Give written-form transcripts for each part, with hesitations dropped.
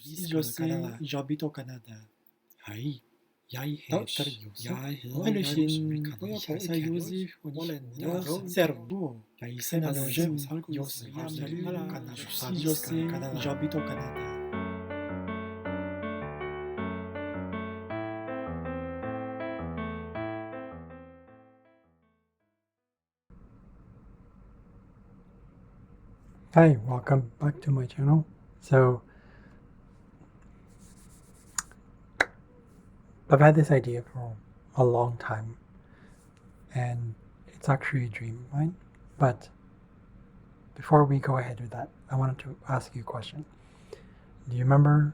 Si je sais, j'habite au Canada.はい。Tosh, 야해, 어르신 보여서 요셉 원래 servo. Canadien, Yossi, si je sais, j'habite au Canada. Hi, welcome back to my channel. So I've had this idea for a long time and it's actually a dream of mine. But before we go ahead with that, I wanted to ask you a question. Do you remember,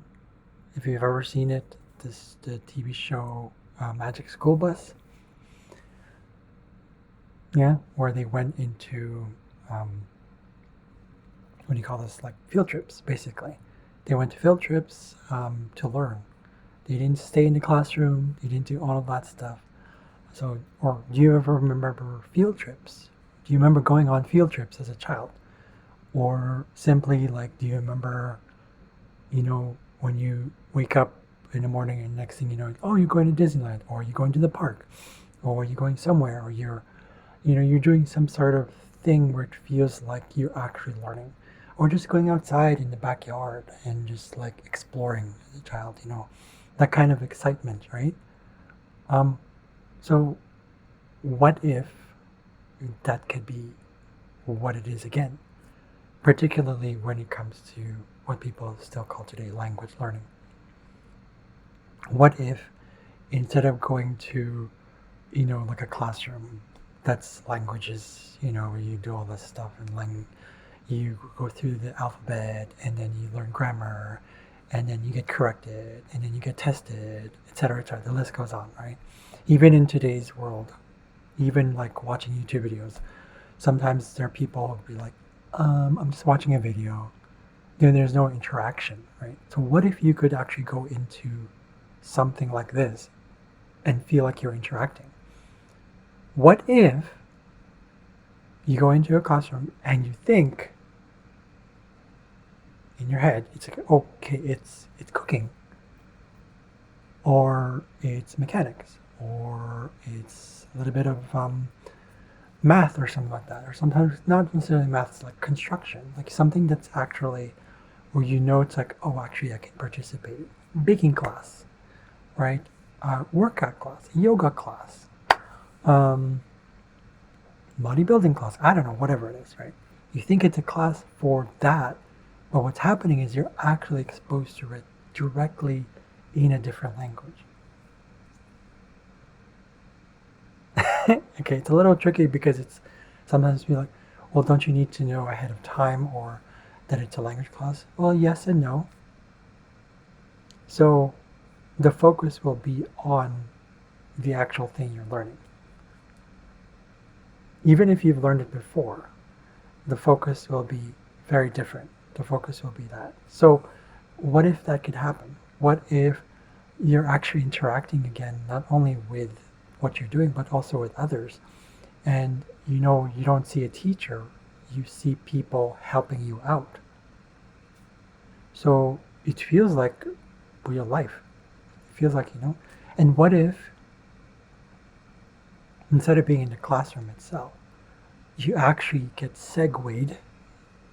if you've ever seen it, the TV show Magic School Bus? Yeah, where they went into what do you call this, like field trips, basically. They went to field trips to learn. They didn't stay in the classroom. They didn't do all of that stuff. So, or do you ever remember field trips? Do you remember going on field trips as a child? Or simply like, do you remember, when you wake up in the morning and next thing you know, oh, you're going to Disneyland, or you're going to the park, or you're going somewhere, or you're doing some sort of thing where it feels like you're actually learning, or just going outside in the backyard and just like exploring as a child, that kind of excitement, right? So what if that could be what it is again, particularly when it comes to what people still call today language learning? What if instead of going to, like a classroom that's languages, where you do all this stuff and you go through the alphabet and then you learn grammar and then you get corrected and then you get tested, etc., etc. The list goes on, right? Even in today's world, even like watching YouTube videos, sometimes there are people who'll be like, I'm just watching a video. Then there's no interaction, right? So what if you could actually go into something like this and feel like you're interacting? What if you go into a classroom and you think in your head, it's like, okay, it's cooking, or it's mechanics, or it's a little bit of math or something like that, or sometimes not necessarily math, it's like construction, like something that's actually where it's like, oh, actually I can participate. Baking class, right? Workout class, yoga class, bodybuilding class, I don't know, whatever it is, right? You think it's a class for that, but what's happening is you're actually exposed to it directly in a different language. Okay, it's a little tricky because it's sometimes be like, well, don't you need to know ahead of time or that it's a language class? Well, yes and no. So the focus will be on the actual thing you're learning. Even if you've learned it before, the focus will be very different. The focus will be that. So what if that could happen? What if you're actually interacting again, not only with what you're doing, but also with others? And you don't see a teacher, you see people helping you out. So it feels like real life. It feels like, and what if instead of being in the classroom itself, you actually get segued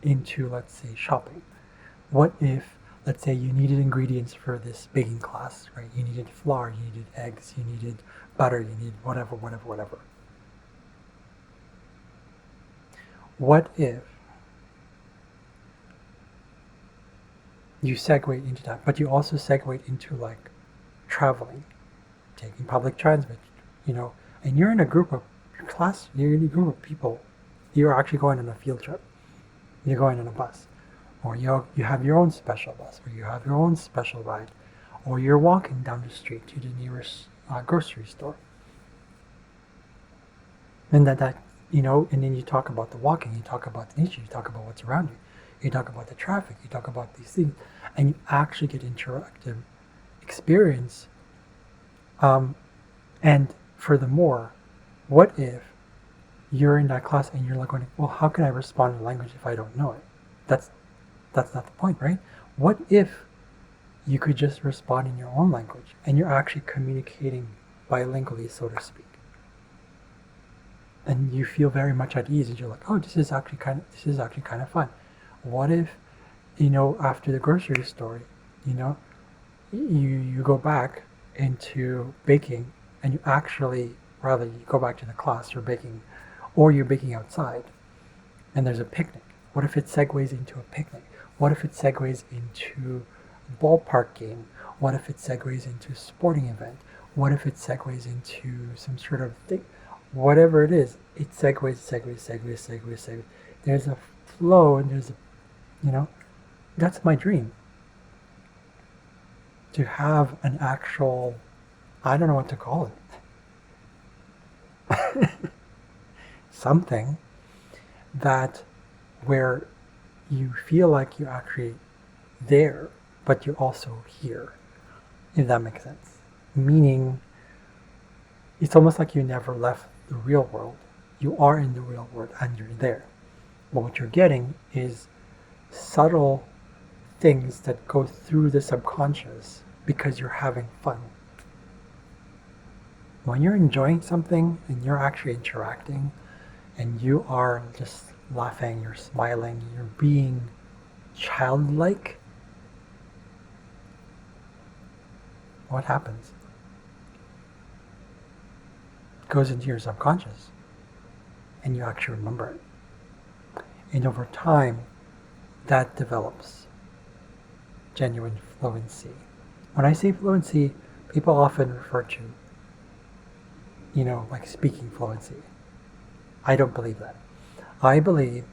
into, let's say, shopping? What if, let's say, you needed ingredients for this baking class, right? You needed flour, you needed eggs, you needed butter, you needed whatever. What if you segue into that, but you also segue into like traveling, taking public transit, and you're in a group of people, you're actually going on a field trip, you're going on a bus, or you have your own special bus, or you have your own special ride, or you're walking down the street to the nearest grocery store. And and then you talk about the walking, you talk about the nature, you talk about what's around you, you talk about the traffic, you talk about these things, and you actually get interactive experience. And furthermore, what if you're in that class and you're like going, well, how can I respond in language if I don't know it? That's not the point, right? What if you could just respond in your own language, and you're actually communicating bilingually, so to speak. And you feel very much at ease, and you're like, oh, this is actually kind of fun. What if, after the grocery store, you go back into baking, and you actually, rather, you go back to the class, you're baking, or you're baking outside, and there's a picnic. What if it segues into a picnic? What if it segues into a ballpark game? What if it segues into a sporting event? What if it segues into some sort of thing? Whatever it is, it segues. There's a flow, and that's my dream. To have an actual, I don't know what to call it, something that where you feel like you're actually there, but you're also here, if that makes sense. Meaning, it's almost like you never left the real world. You are in the real world and you're there. But what you're getting is subtle things that go through the subconscious because you're having fun. When you're enjoying something and you're actually interacting and you are just laughing, you're smiling, you're being childlike, what happens? It goes into your subconscious and you actually remember it. And over time, that develops genuine fluency. When I say fluency, people often refer to, like speaking fluency. I don't believe that. I believe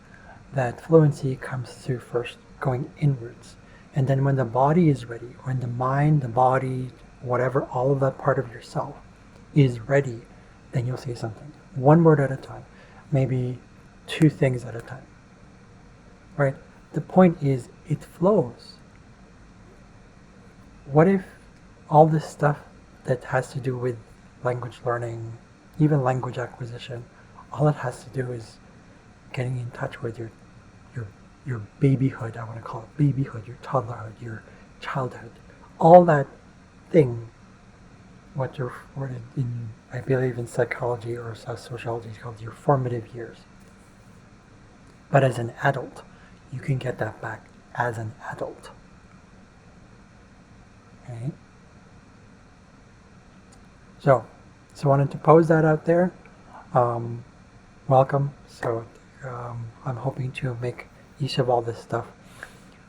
that fluency comes through first going inwards. And then when the body is ready, when the mind, the body, whatever, all of that part of yourself is ready, then you'll say something. One word at a time. Maybe two things at a time. Right? The point is, it flows. What if all this stuff that has to do with language learning, even language acquisition, all it has to do is getting in touch with your babyhood, I want to call it babyhood, your toddlerhood, your childhood, all that thing, what in, I believe in psychology or sociology is called your formative years. But as an adult, you can get that back as an adult. Okay? So I wanted to pose that out there. Welcome. So I'm hoping to make use of all this stuff.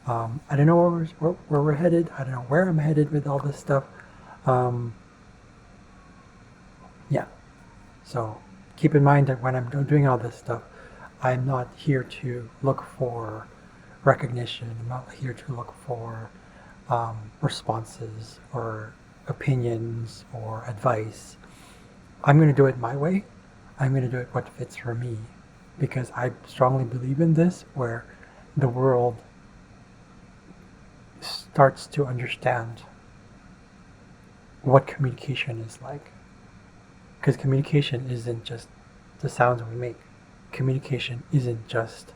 I don't know where we're headed. I don't know where I'm headed with all this stuff. Yeah. So keep in mind that when I'm doing all this stuff, I'm not here to look for recognition. I'm not here to look for responses or opinions or advice. I'm going to do it my way. I'm going to do it what fits for me, because I strongly believe in this, where the world starts to understand what communication is like. Because communication isn't just the sounds we make. Communication isn't just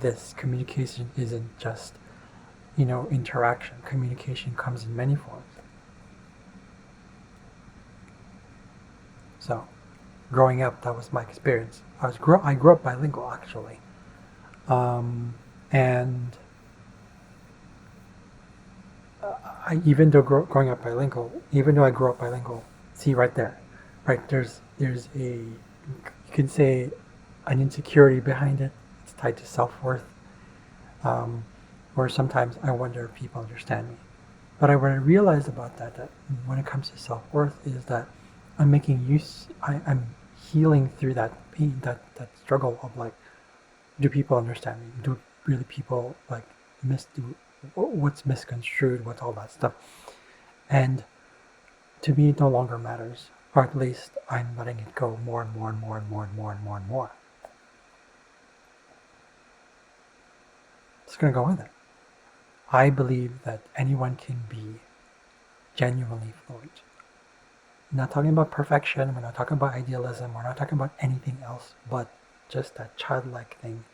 this. Communication isn't just, interaction. Communication comes in many forms. So, growing up, that was my experience. I grew up bilingual, actually. And even though growing up bilingual, even though I grew up bilingual, see right there, right? There's you can say an insecurity behind it. It's tied to self-worth. Where sometimes I wonder if people understand me. But what I realized about that when it comes to self-worth is that I'm making use, I'm healing through that pain, that struggle of like, do people understand me? Do really people like what's misconstrued, what's all that stuff? And to me, it no longer matters, or at least I'm letting it go more and more and more and more and more and more and more. Just gonna go with it. I believe that anyone can be genuinely fluent. We're not talking about perfection, we're not talking about idealism, we're not talking about anything else but just that childlike thing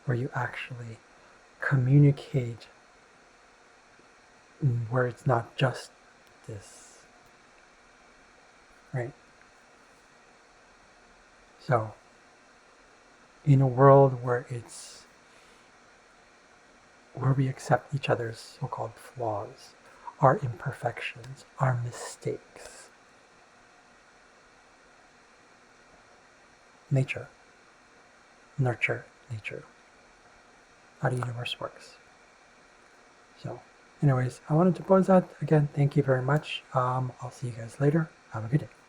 where you actually communicate where it's not just this, right? So, in a world where we accept each other's so-called flaws, our imperfections, our mistakes, nature, nurture nature, how the universe works. So, anyways, I wanted to pose that again. Thank you very much. I'll see you guys later. Have a good day.